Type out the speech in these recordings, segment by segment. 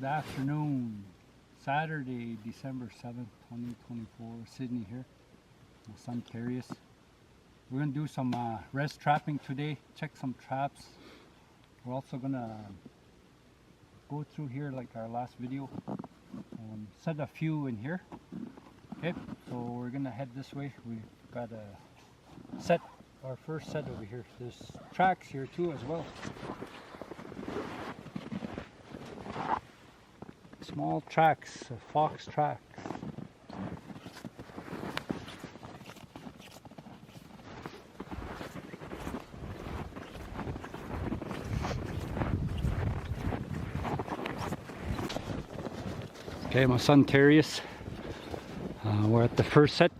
afternoon, Saturday, December 7th, 2024, Sydney here. My son Tache. We're going to do some rez trapping today, check some traps. We're also going to go through here like our last video and set a few in here. Okay, so we're going to head this way. We've got a set, our first set over here. There's tracks here too as well. Small tracks, fox tracks. Okay, my son Tache. We're at the first set.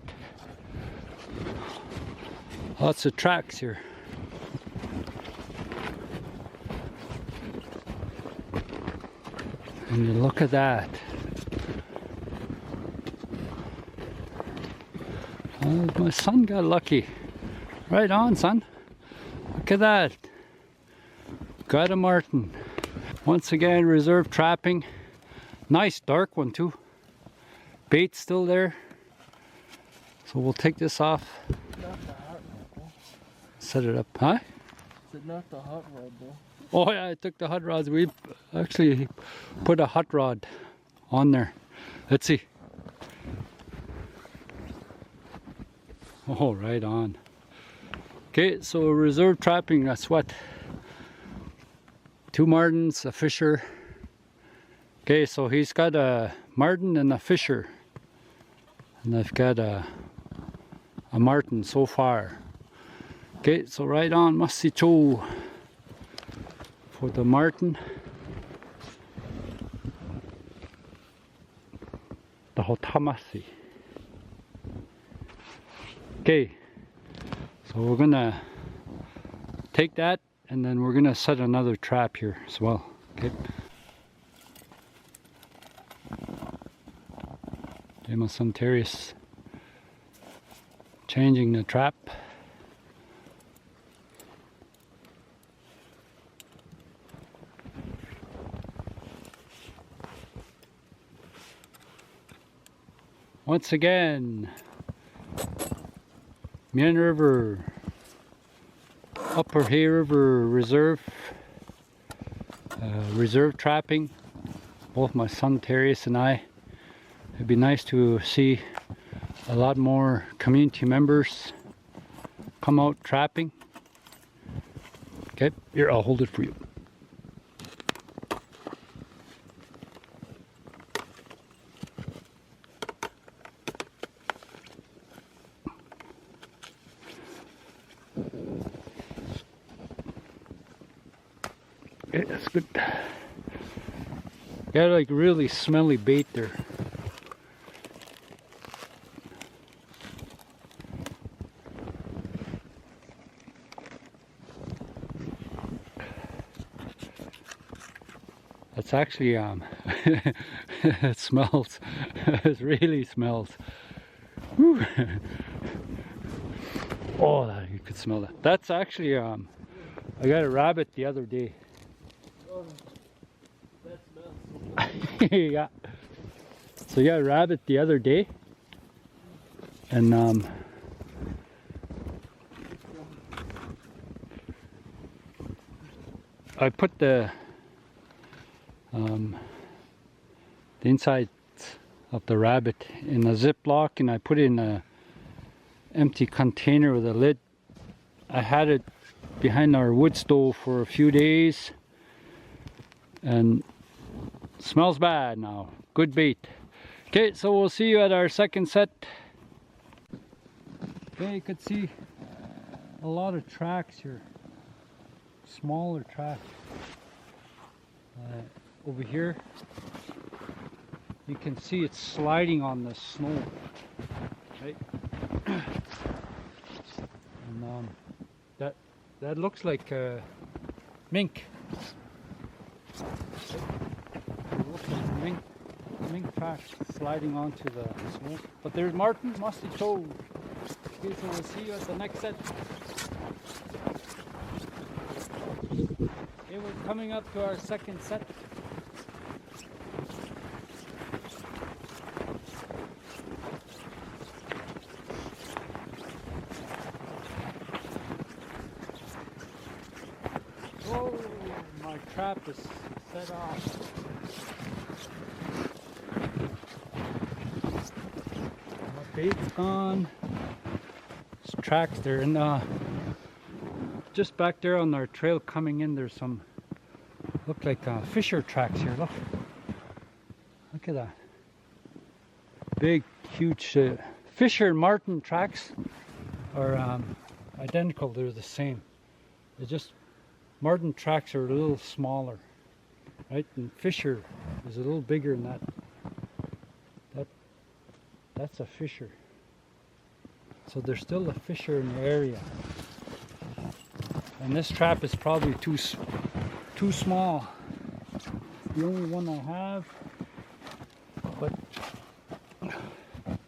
Lots of tracks here. And you look at that. Oh, my son got lucky. Right on, son. Look at that. Got a marten. Once again, reserve trapping. Nice dark one too. Bait still there. So we'll take this off. Not the hot rod, though. Set it up, huh? Is it not the hot rod, though? Oh yeah, I took the hot rods. We actually put a hot rod on there. Let's see. Oh, right on. Okay, so reserve trapping, that's what? 2 martens, a fisher. Okay, so he's got a marten and a fisher. And I've got a marten so far. Okay, so right on, Masicho for the marten. The Hotamasi. Okay, so we're gonna take that and then we're gonna set another trap here as well. Okay. Okay, my son Tache changing the trap. Once again, Mien River, Upper Hay River Reserve, reserve trapping. Both my son Tache and I. It'd be nice to see a lot more community members come out trapping. Okay, here, I'll hold it for you. Okay, that's good. Got like really smelly bait there. It's actually it smells. It really smells. Whew. Oh, you could smell that. That's actually I got a rabbit the other day. Oh, that smells. Yeah. So yeah, a rabbit the other day, and I put the inside of the rabbit in a Ziploc, and I put it in a empty container with a lid. I had it behind our wood stove for a few days and it smells bad now. Good bait. Okay, so we'll see you at our second set. Okay, you could see a lot of tracks here, smaller tracks. Over here you can see it's sliding on the snow, right? And that looks like mink. It looks like mink tracks sliding onto the snow. But there's marten, musty toe. Okay, so we'll see you at the next set. Okay, we're coming up to our second set. trap is set off. My bait's gone. There's tracks there, and just back there on our trail coming in, there's some look like fisher tracks here. Look at that. Big, huge fisher and marten tracks are identical. They're the same. They're just marten tracks are a little smaller, right? And fisher is a little bigger than that. That's a fisher. So there's still a fisher in the area. And this trap is probably too small. It's the only one I have. But I'm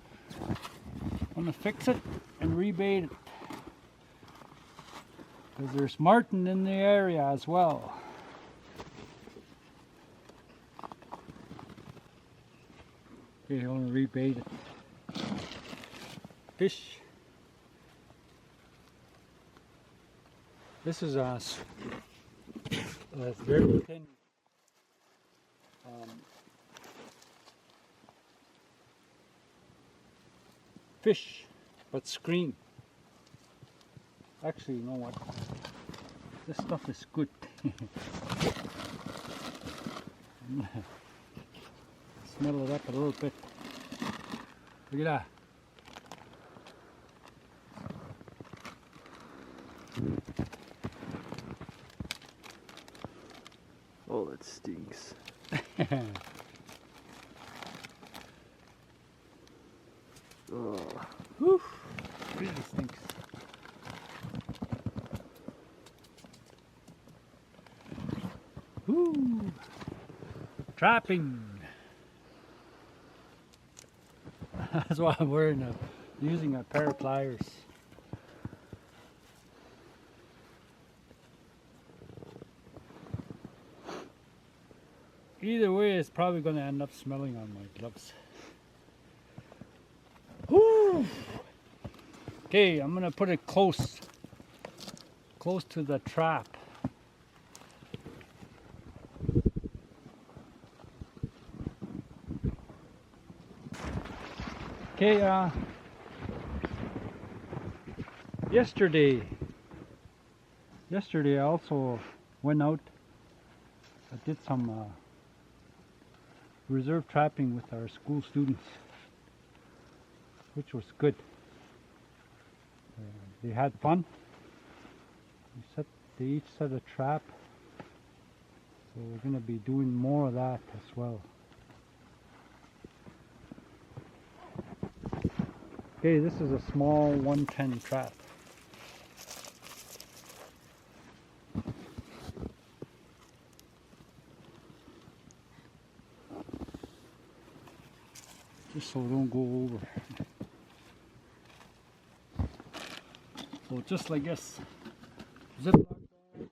gonna fix it and rebait it. Because there's marten in the area as well. Okay, I'm gonna rebait it. Fish. This is a very thin fish, but screen. Actually, you know what? This stuff is good. Smell it up a little bit. Look at that. Oh, that stinks. Oh. Whew. Really stinks. Woo. Trapping. That's why I'm using a pair of pliers. Either way, it's probably going to end up smelling on my gloves. Woo! Okay, I'm going to put it close to the trap. Okay, yesterday I also went out. I did some reserve trapping with our school students, which was good. They had fun. They each set a trap, so we're going to be doing more of that as well. Okay, this is a small 110 trap. Just so it don't go over. So just like this, zip lock bag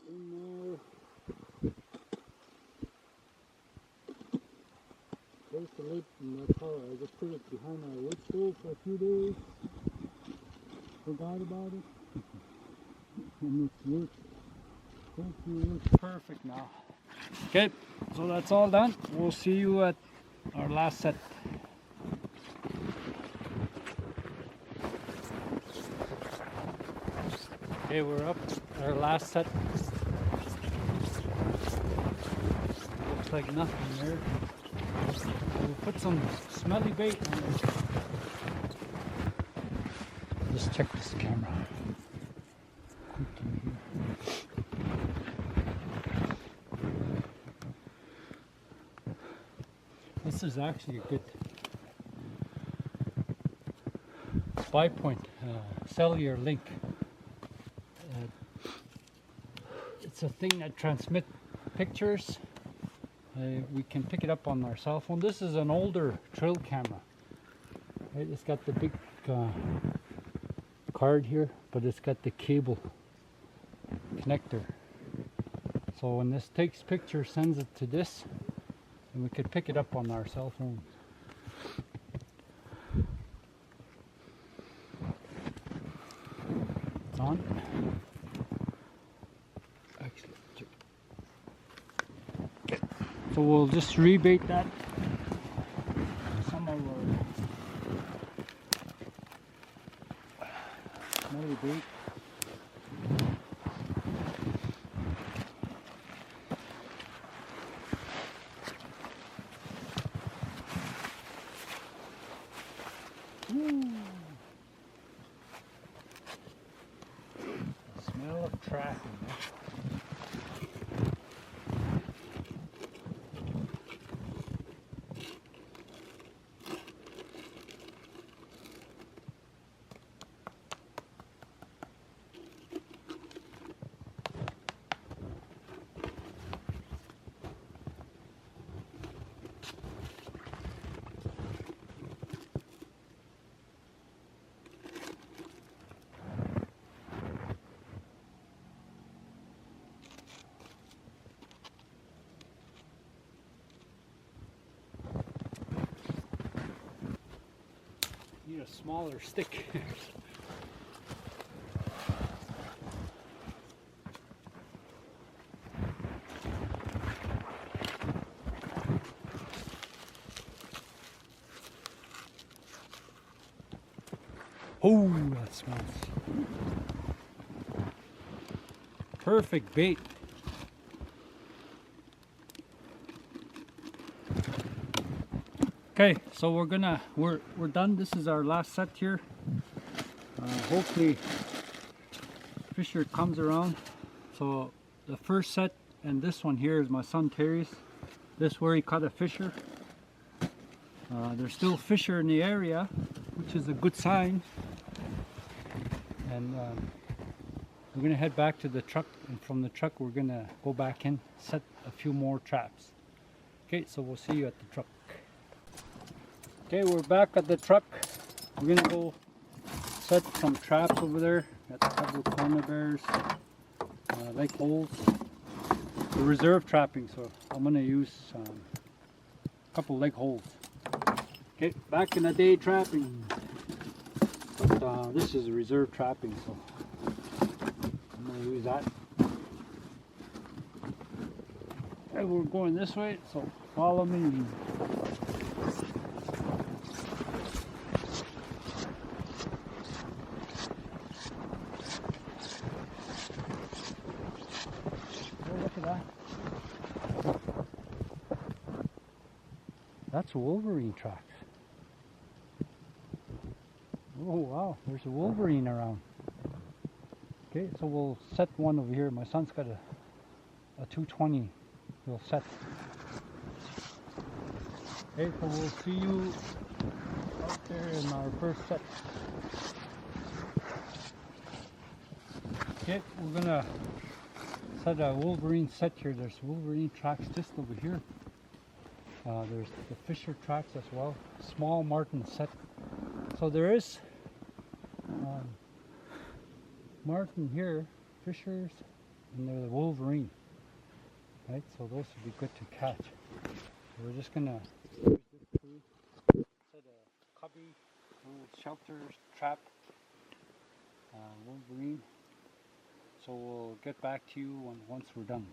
in there. Place the lid in the car. I just put it behind my wood stove for a few days. Forgot about it. And it works. Hopefully it works perfect now. Okay, so that's all done. We'll see you at our last set. Okay, we're up. Our last set. Looks like nothing there. We'll put some smelly bait on it. Just check this camera. This is actually a good spy point, cellular link. It's a thing that transmits pictures. We can pick it up on our cell phone. This is an older trail camera. Right? It's got the big card here, but it's got the cable connector. So when this takes pictures, sends it to this, and we could pick it up on our cell phone. It's on. Actually, check. So we'll just rebait that. Some of our smelly bait. The smell of trapping. Need a smaller stick. Oh, that smells. Perfect bait. Okay, so we're done. This is our last set here. Hopefully fisher comes around. So the first set and this one here is my son Terry's. This is where he caught a fisher. There's still fisher in the area, which is a good sign. And we're gonna head back to the truck, and from the truck we're gonna go back in, set a few more traps. Okay, so we'll see you at the truck. Okay, we're back at the truck. We're gonna go set some traps over there. Got a couple of corner bears, lake holes. The reserve trapping, so I'm gonna use a couple lake holes. Okay, back in the day trapping. But this is reserve trapping, so I'm gonna use that. Okay, we're going this way, so follow me. That's Wolverine tracks. Oh wow, there's a Wolverine around. Okay, so we'll set one over here. My son's got a 220. We'll set. Okay, so we'll see you out there in our first set. Okay, we're gonna set a Wolverine set here. There's Wolverine tracks just over here. There's the fisher tracks as well. Small martin set. So there is martin here, fishers, and there's the Wolverine. Right, so those would be good to catch. So we're just gonna use this tree, set a cubby, little shelter trap, Wolverine. So we'll get back to you once we're done.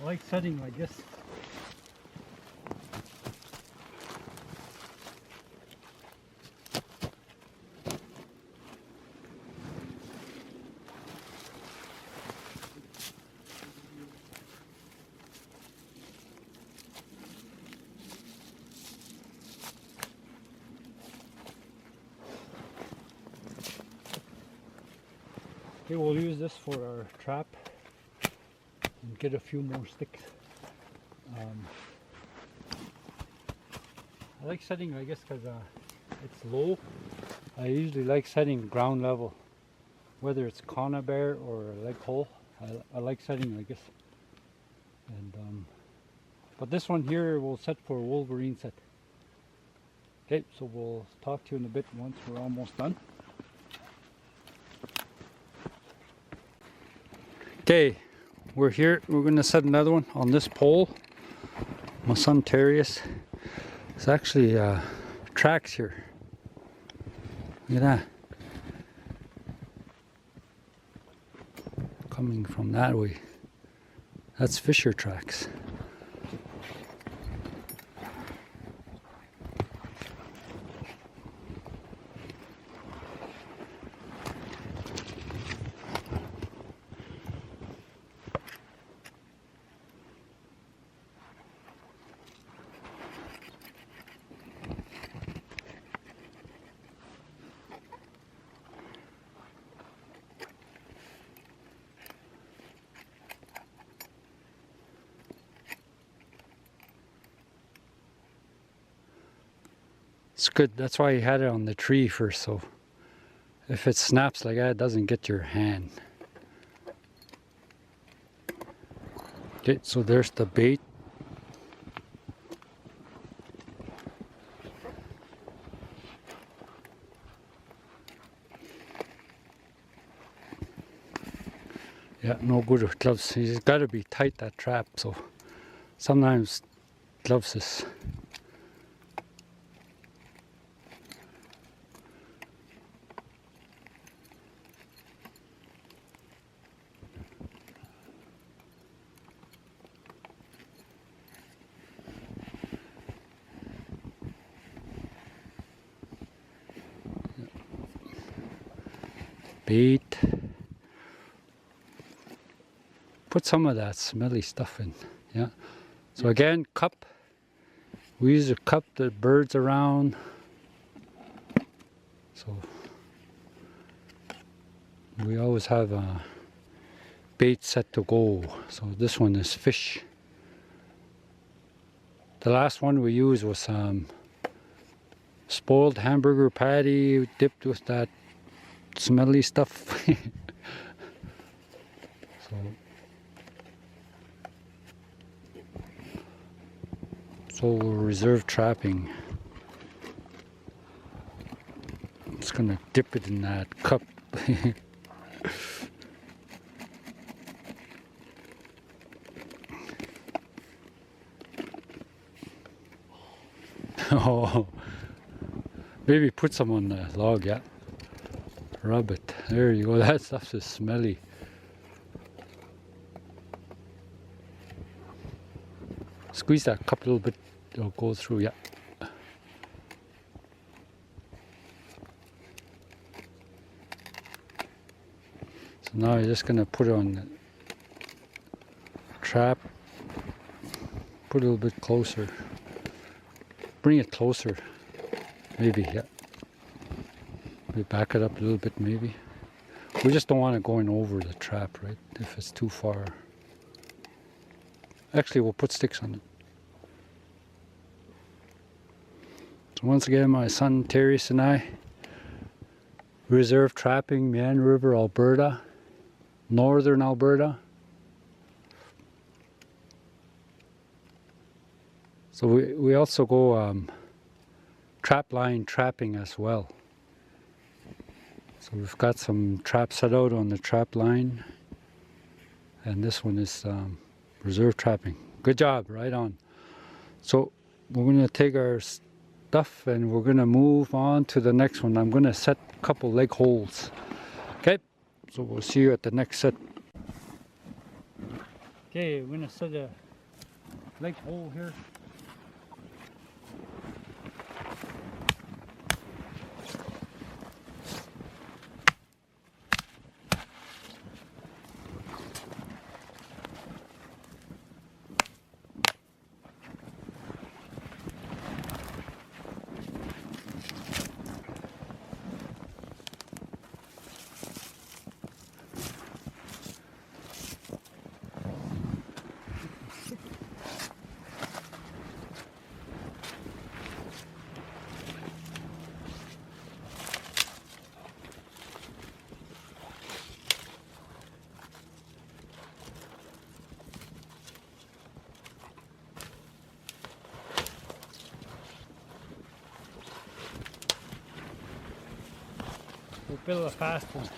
I like setting like this. Okay, we'll use this for our trap and get a few more sticks. I like setting, I guess, because it's low. I usually like setting ground level, whether it's conibear or lake hole. I like setting like this. And but this one here we'll set for a Wolverine set. Okay, so we'll talk to you in a bit once we're almost done. Okay, we're here. We're going to set another one on this pole. My son Terrius. It's actually tracks here. Look at that. Coming from that way. That's fisher tracks. It's good. That's why you had it on the tree first, so if it snaps like that, it doesn't get your hand. Okay, so there's the bait. Yeah, no good with gloves. He's got to be tight, that trap, so sometimes gloves is... Bait. Put some of that smelly stuff in, yeah. So again, cup. We use a cup that birds around. So we always have a bait set to go. So this one is fish. The last one we used was spoiled hamburger patty dipped with that smelly stuff. So reserve trapping. Just gonna dip it in that cup. Oh, maybe put some on the log, yeah. Rub it. There you go. That stuff is smelly. Squeeze that cup a little bit. It'll go through, yeah. So now you're just gonna put it on the trap. Put it a little bit closer. Bring it closer. Maybe, yeah. We back it up a little bit, maybe. We just don't want it going over the trap, right? If it's too far. Actually, we'll put sticks on it. So once again, my son Terry and I, reserve trapping, Meander River, Alberta, northern Alberta. So we also go trap line trapping as well. So we've got some traps set out on the trap line, and this one is reserve trapping. Good job, right on. So we're going to take our stuff and we're going to move on to the next one. I'm going to set a couple leg holes. Okay, so we'll see you at the next set. Okay, we're going to set a leg hole here. We'll build a fast one.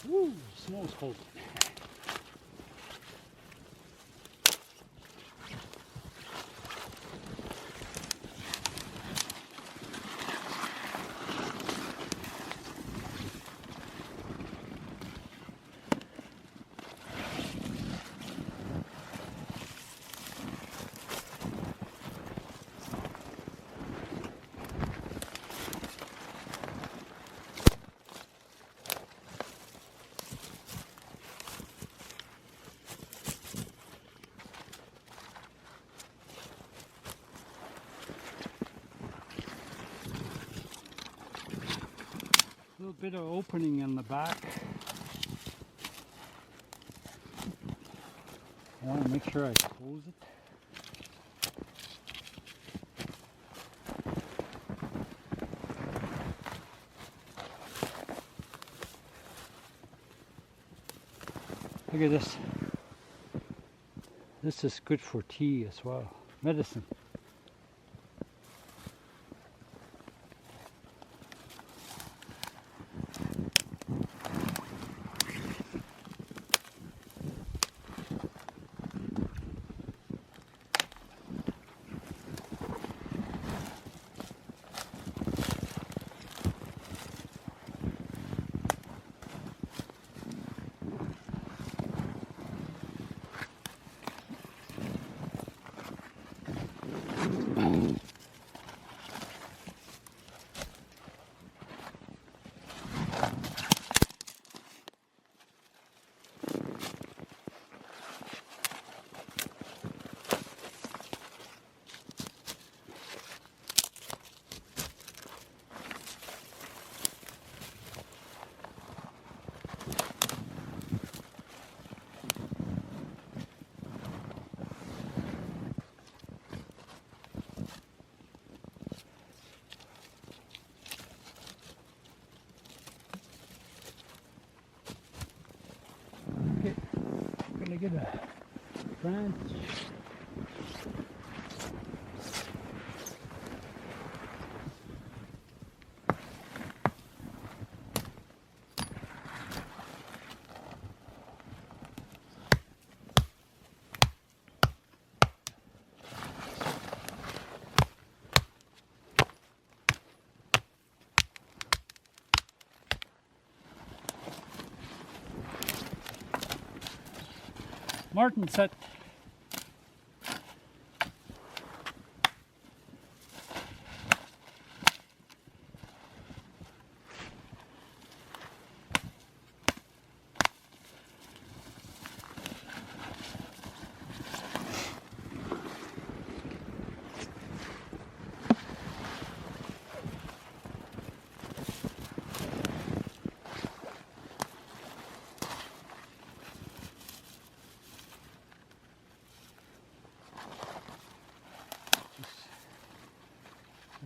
Woo, snow's cold. A little bit of opening in the back. I want to make sure I close it. Look at this. This is good for tea as well. Medicine. Gonna get a branch. Martin set.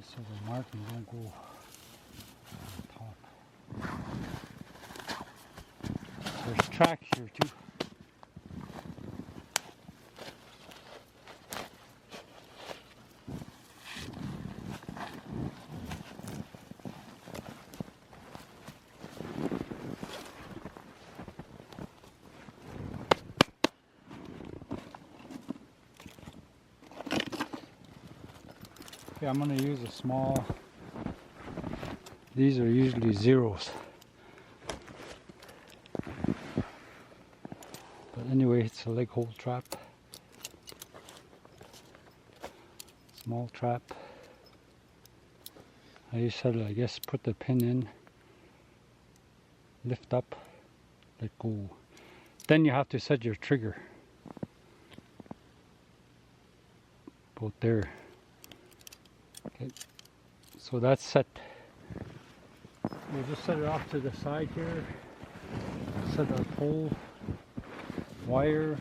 So the marking don't go on top. There's tracks here too. Yeah, I'm going to use a small, these are usually zeros. But anyway, it's a leg hole trap. Small trap. I just had to, I guess, put the pin in, lift up, let go. Then you have to set your trigger. About there. Okay, so that's set. We'll just set it off to the side here. Set our pole, wire.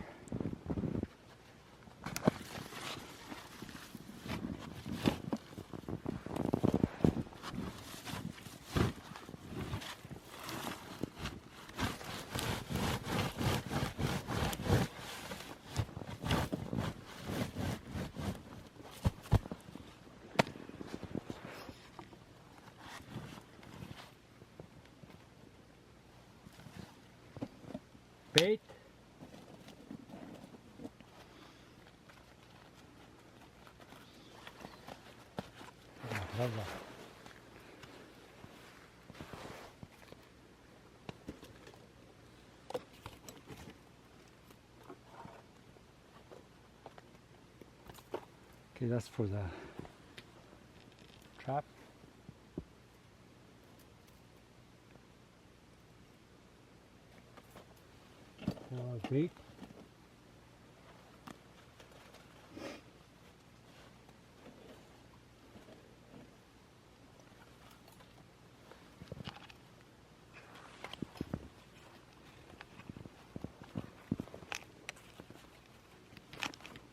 bait. Oh, love that. Okay, that's for the trap. Bait.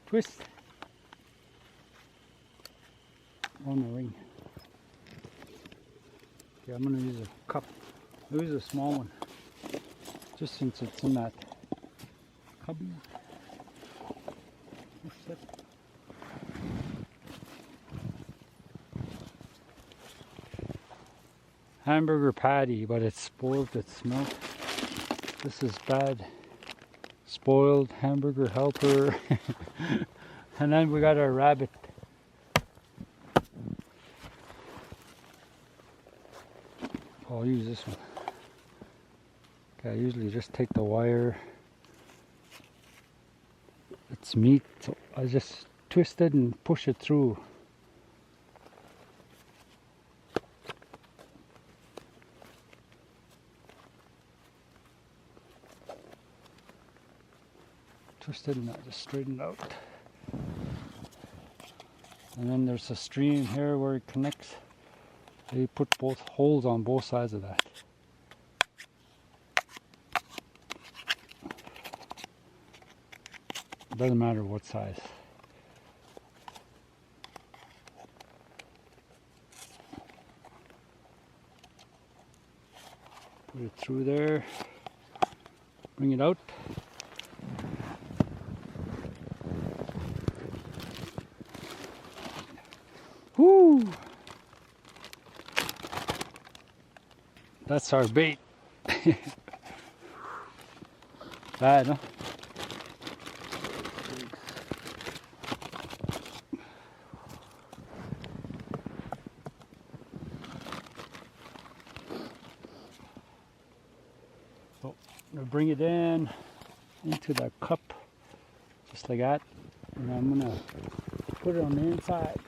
Twist on the ring. Okay, I'm gonna use a cup. I'll use a small one, just since it's in that cubby. That's it. Hamburger patty, but it's spoiled, it's smoked. This is bad. Spoiled hamburger helper. And then we got our rabbit. I'll use this one. Okay, I usually just take the wire. It's meat, so I just twist it and push it through. Twist it and I just straighten it out. And then there's a stream here where it connects. They put both holes on both sides of that. It doesn't matter what size. Put it through there. Bring it out. Whoo! That's our bait. Bad, huh? So, I'm gonna bring it in into the cup, just like that, and I'm gonna put it on the inside.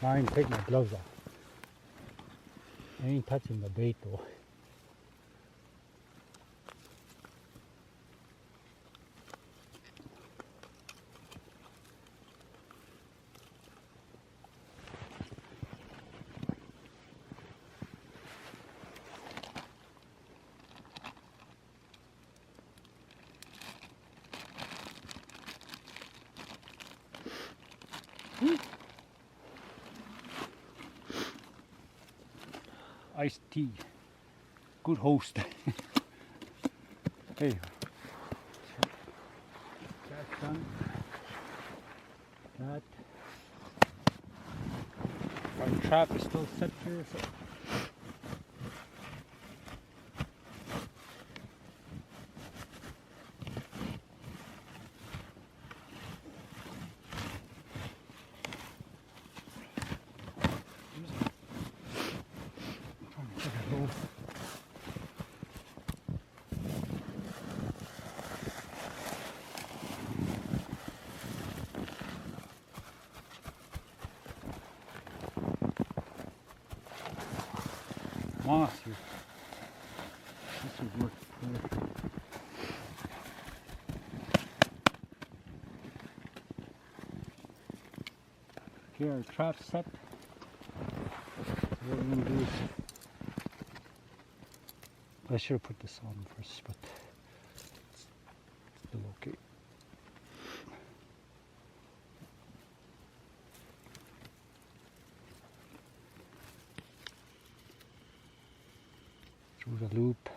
Now I can take my gloves off. I ain't touching the bait though. Iced tea. Good host. Hey. That's done. That. Our trap is still set here. So. Moss here. This would work perfect. Okay, our trap set. What we're going to do is, I should have put this on first, but it's still okay. Through the loop.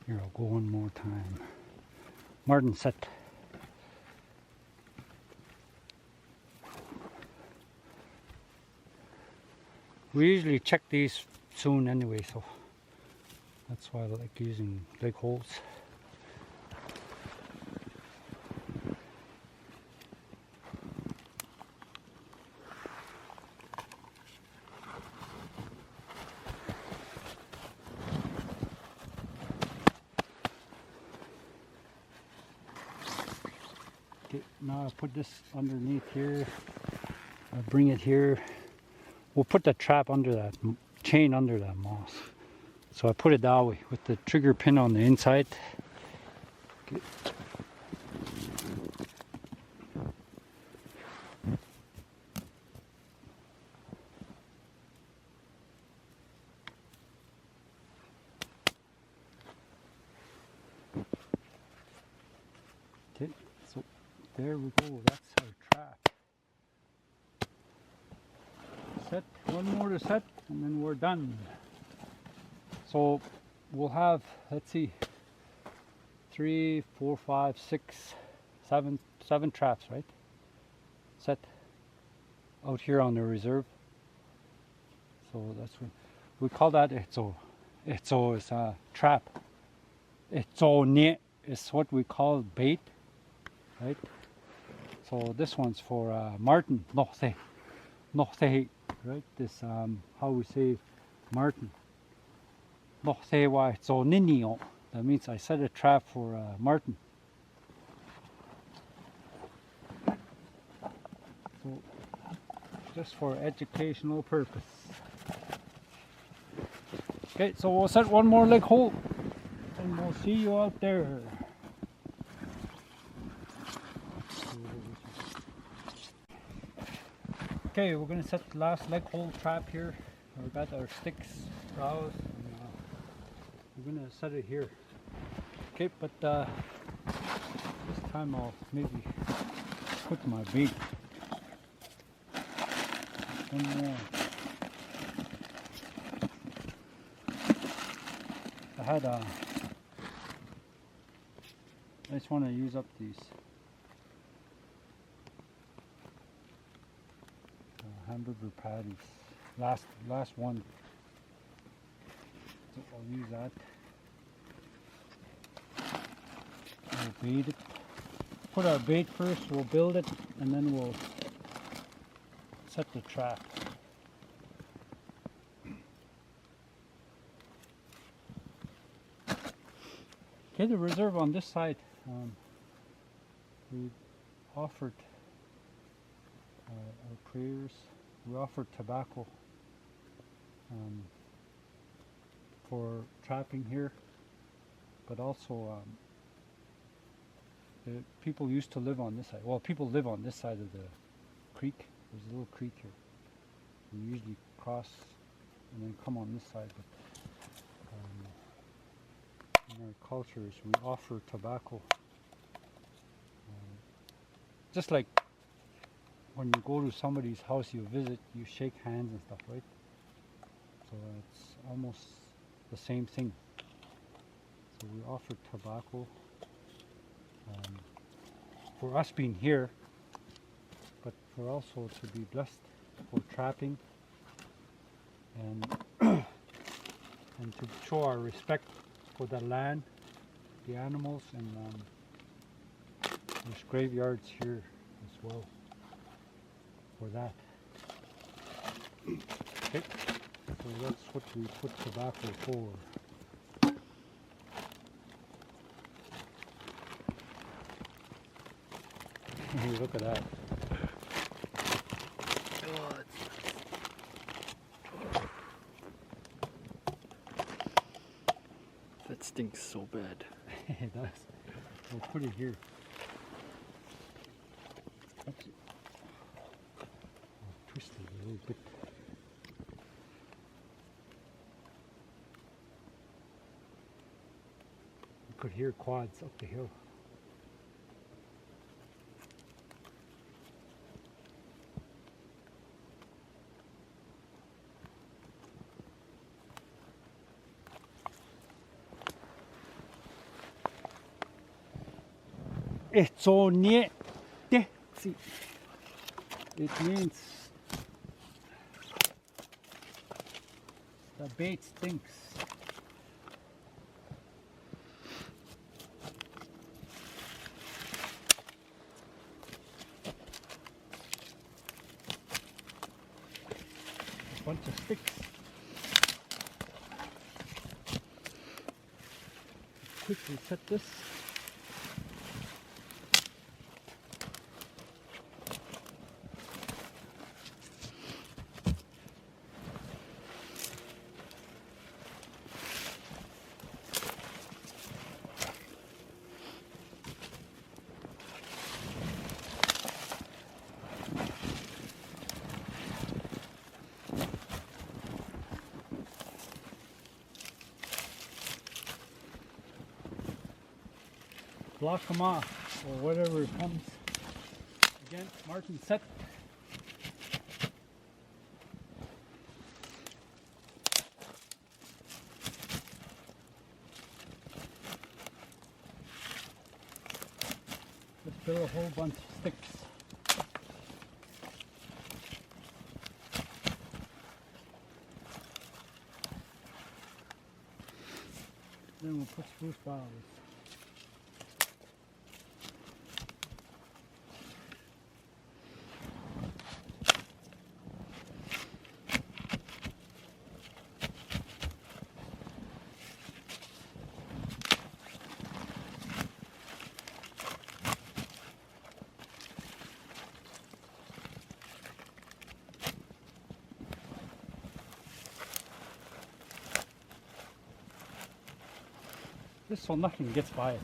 Here, I'll go one more time. Martin set. We usually check these soon anyway, so that's why I like using leg holes. Okay, now I put this underneath here. I'll bring it here. We'll put the trap under that chain under that moss. So I put it that way with the trigger pin on the inside. Okay. Okay, so there we go. That's our trap. Set, one more to set, and then we're done. So we'll have, let's see, 3, 4, 5, 6, 7 traps, right? Set out here on the reserve. So that's what we call that. Etso is a trap. Etso ne is what we call bait, right? So this one's for marten. No se, right? This how we say marten. No se wa etso ninio. That means I set a trap for marten. So just for educational purpose. Okay, so we'll set one more leg hole and we'll see you out there. Okay, we're going to set the last leg hole trap here. We've got our sticks, browse, and we're going to set it here. Okay, but this time I'll maybe put my bait. One more. I just want to use up these hamburger patties. Last one. So I'll use that. We'll bait it. Put our bait first. We'll build it, and then we'll set the trap. Okay, the reserve on this side, we offered our prayers. We offered tobacco for trapping here, but also the people used to live on this side. Well, people live on this side of the creek. There's a little creek here. We usually cross and then come on this side. But in our cultures, we offer tobacco. Just like when you go to somebody's house, you visit, you shake hands and stuff, right? So it's almost the same thing. So we offer tobacco for us being here, but for also to be blessed for trapping and and to show our respect for the land, the animals, and there's graveyards here as well for that. Okay, so that's what we put tobacco for. Look at that. That stinks so bad. It does. We'll put it here. Oops. I'll twist it a little bit. You could hear quads up the hill. It's so neat. See, it means The bait stinks. A bunch of sticks. Quickly set this. Block them off, or whatever comes. Again, mark and set. Just fill a whole bunch of sticks. Then we'll put spruce boughs. Just so nothing gets by it.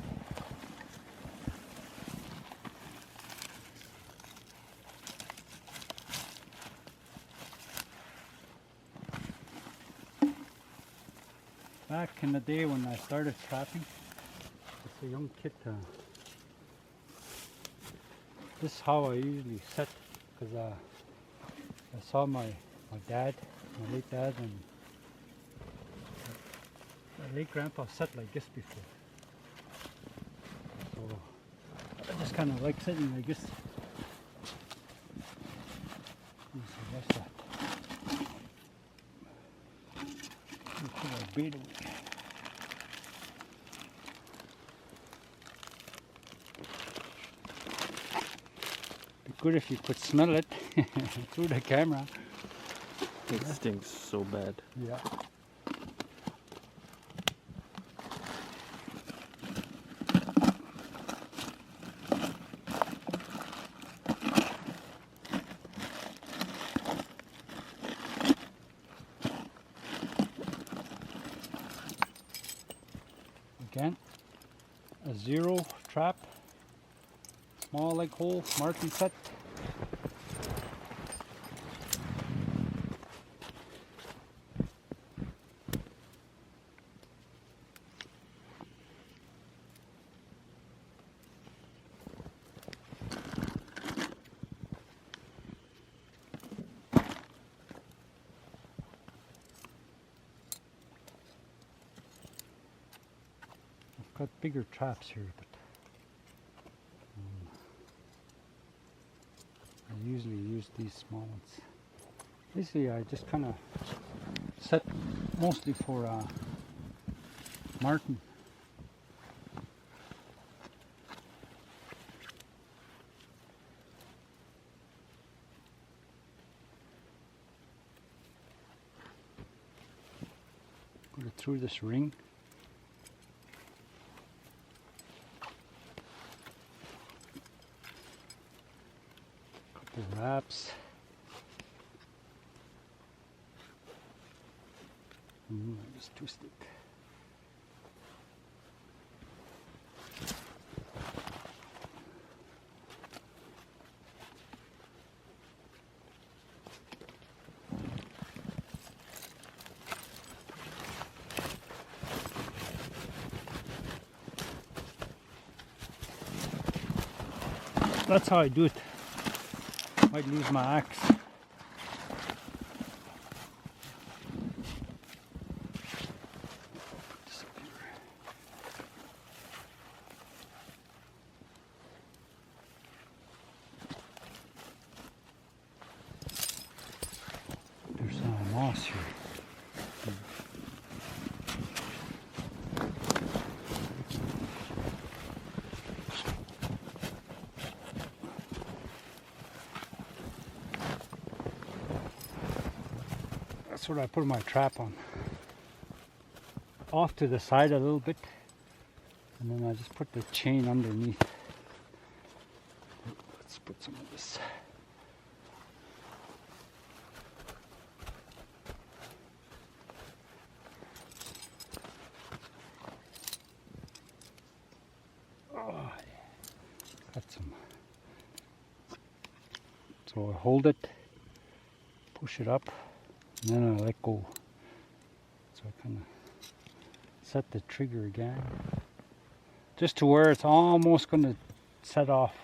Back in the day when I started trapping, as a young kid, this is how I usually set, because I saw my dad, my late dad, and my late grandpa set like this before. So I just kind of like sitting like this. So that's that. Let's put our bait away. Be good if you could smell it through the camera. It stinks so bad. Yeah. Again, a 0 trap, small leg hole, mark and set. Got bigger traps here, but I usually use these small ones. Basically, I just kind of set mostly for martin. Go through this ring. The wraps. Just twist it. That's how I do it. Might lose my axe. There's moss here. That's what I put my trap on. Off to the side a little bit, and then I just put the chain underneath. Let's put some of this. Oh, got some. So I hold it, push it up, and then I let go. So I kind of set the trigger again, just to where it's almost going to set off.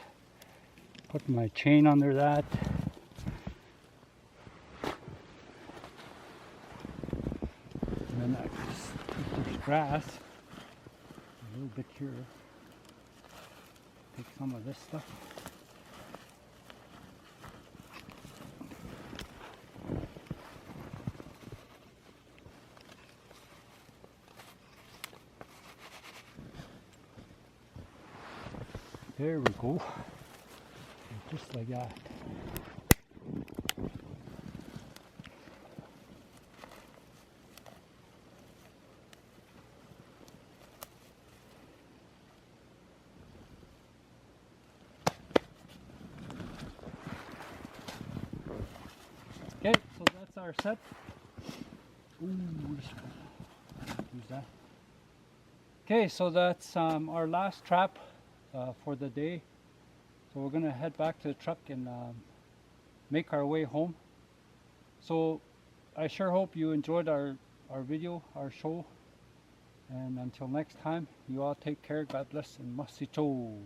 Put my chain under that. And then I just, if there's grass, a little bit here, take some of this stuff. There we go. Just like that. Okay, so that's our set. Ooh, use that. Okay, so that's our last trap for the day. So we're gonna head back to the truck and make our way home. So I sure hope you enjoyed our video, our show. And until next time, you all take care. God bless and masicho.